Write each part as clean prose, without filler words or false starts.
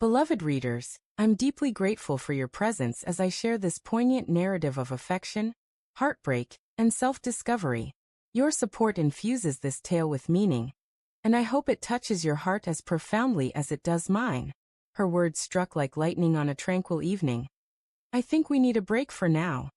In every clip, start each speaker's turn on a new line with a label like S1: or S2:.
S1: Beloved readers, I'm deeply grateful for your presence as I share this poignant narrative of affection, heartbreak, and self-discovery. Your support infuses this tale with meaning, and I hope it touches your heart as profoundly as it does mine. Her words struck like lightning on a tranquil evening. I think we need a break for now.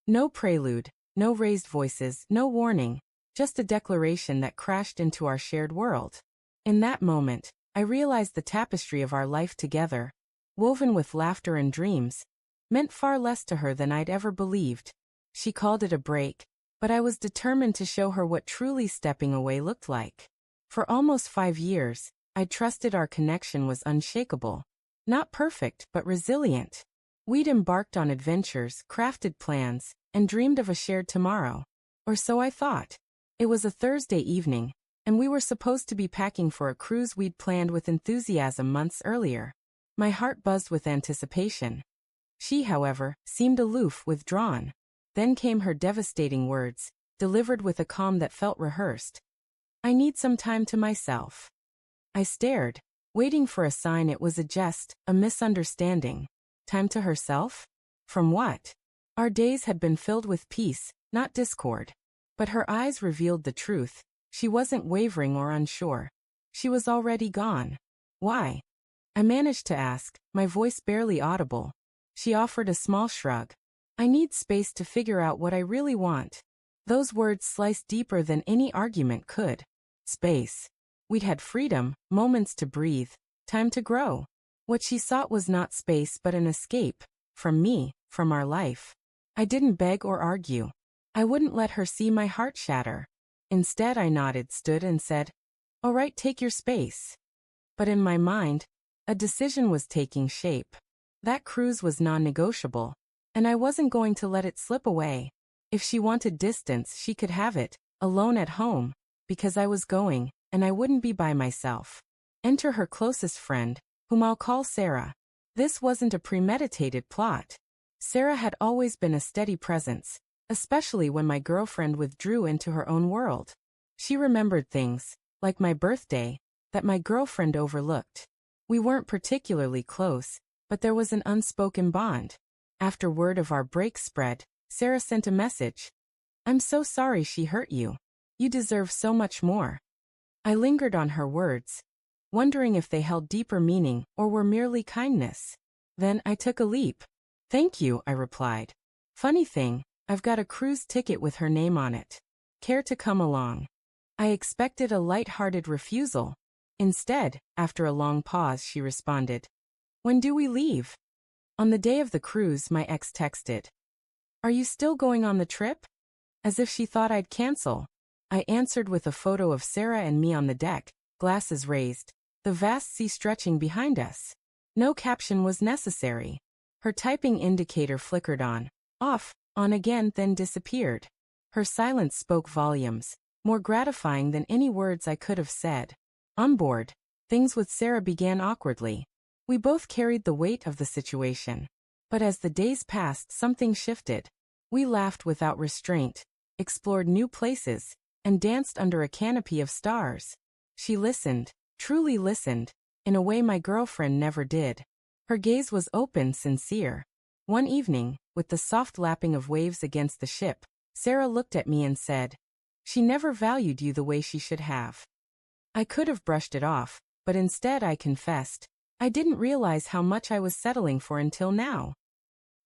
S1: No prelude, no raised voices, no warning, just a declaration that crashed into our shared world. In that moment, I realized the tapestry of our life together, woven with laughter and dreams, meant far less to her than I'd ever believed. She called it a break, but I was determined to show her what truly stepping away looked like. For almost 5 years, I trusted our connection was unshakable. Not perfect, but resilient. We'd embarked on adventures, crafted plans, and dreamed of a shared tomorrow. Or so I thought. It was a Thursday evening, and we were supposed to be packing for a cruise we'd planned with enthusiasm months earlier. My heart buzzed with anticipation. She, however, seemed aloof, withdrawn. Then came her devastating words, delivered with a calm that felt rehearsed. I need some time to myself. I stared, waiting for a sign it was a jest, a misunderstanding. Time to herself? From what? Our days had been filled with peace, not discord. But her eyes revealed the truth. She wasn't wavering or unsure. She was already gone. Why? I managed to ask, my voice barely audible. She offered a small shrug. I need space to figure out what I really want. Those words sliced deeper than any argument could. Space. We'd had freedom, moments to breathe, time to grow. What she sought was not space but an escape. From me, from our life. I didn't beg or argue. I wouldn't let her see my heart shatter. Instead I nodded, stood and said, "All right, take your space." But in my mind, a decision was taking shape. That cruise was non-negotiable, and I wasn't going to let it slip away. If she wanted distance, she could have it, alone at home, because I was going, and I wouldn't be by myself. Enter her closest friend, whom I'll call Sarah. This wasn't a premeditated plot. Sarah had always been a steady presence, especially when my girlfriend withdrew into her own world. She remembered things, like my birthday, that my girlfriend overlooked. We weren't particularly close, but there was an unspoken bond. After word of our break spread, Sarah sent a message. "I'm so sorry she hurt you. You deserve so much more." I lingered on her words, wondering if they held deeper meaning or were merely kindness. Then I took a leap. "Thank you," I replied. "Funny thing, I've got a cruise ticket with her name on it. Care to come along?" I expected a light-hearted refusal. Instead, after a long pause, she responded, "When do we leave?" On the day of the cruise, my ex texted, "Are you still going on the trip?" As if she thought I'd cancel. I answered with a photo of Sarah and me on the deck, glasses raised, the vast sea stretching behind us. No caption was necessary. Her typing indicator flickered on, off, on again, then disappeared. Her silence spoke volumes, more gratifying than any words I could have said. On board, things with Sarah began awkwardly. We both carried the weight of the situation. But as the days passed, something shifted. We laughed without restraint, explored new places, and danced under a canopy of stars. She listened, truly listened, in a way my girlfriend never did. Her gaze was open, sincere. One evening, with the soft lapping of waves against the ship, Sarah looked at me and said, "She never valued you the way she should have." I could have brushed it off, but instead I confessed, I didn't realize how much I was settling for until now.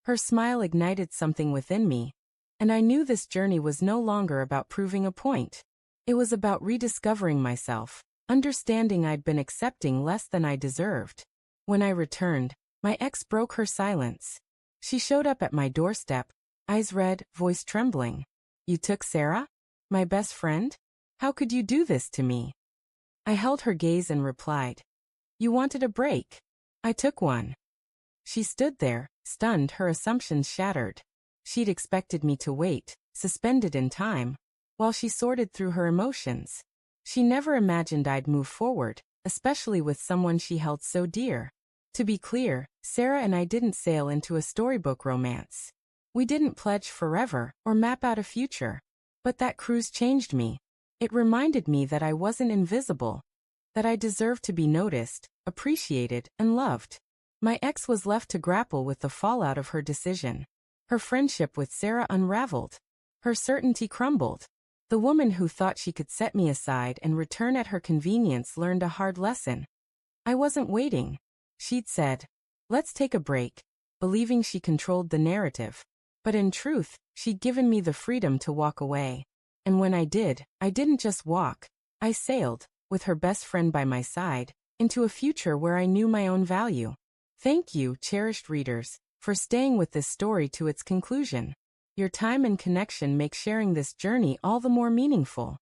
S1: Her smile ignited something within me, and I knew this journey was no longer about proving a point. It was about rediscovering myself, understanding I'd been accepting less than I deserved. When I returned, my ex broke her silence. She showed up at my doorstep, eyes red, voice trembling. "You took Sarah? My best friend? How could you do this to me?" I held her gaze and replied, "You wanted a break. I took one." She stood there, stunned, her assumptions shattered. She'd expected me to wait, suspended in time, while she sorted through her emotions. She never imagined I'd move forward, especially with someone she held so dear. To be clear, Sarah and I didn't sail into a storybook romance. We didn't pledge forever or map out a future. But that cruise changed me. It reminded me that I wasn't invisible, that I deserved to be noticed, appreciated, and loved. My ex was left to grapple with the fallout of her decision. Her friendship with Sarah unraveled. Her certainty crumbled. The woman who thought she could set me aside and return at her convenience learned a hard lesson. I wasn't waiting. She'd said, "Let's take a break," believing she controlled the narrative. But in truth, she'd given me the freedom to walk away. And when I did, I didn't just walk. I sailed, with her best friend by my side, into a future where I knew my own value. Thank you, cherished readers, for staying with this story to its conclusion. Your time and connection make sharing this journey all the more meaningful.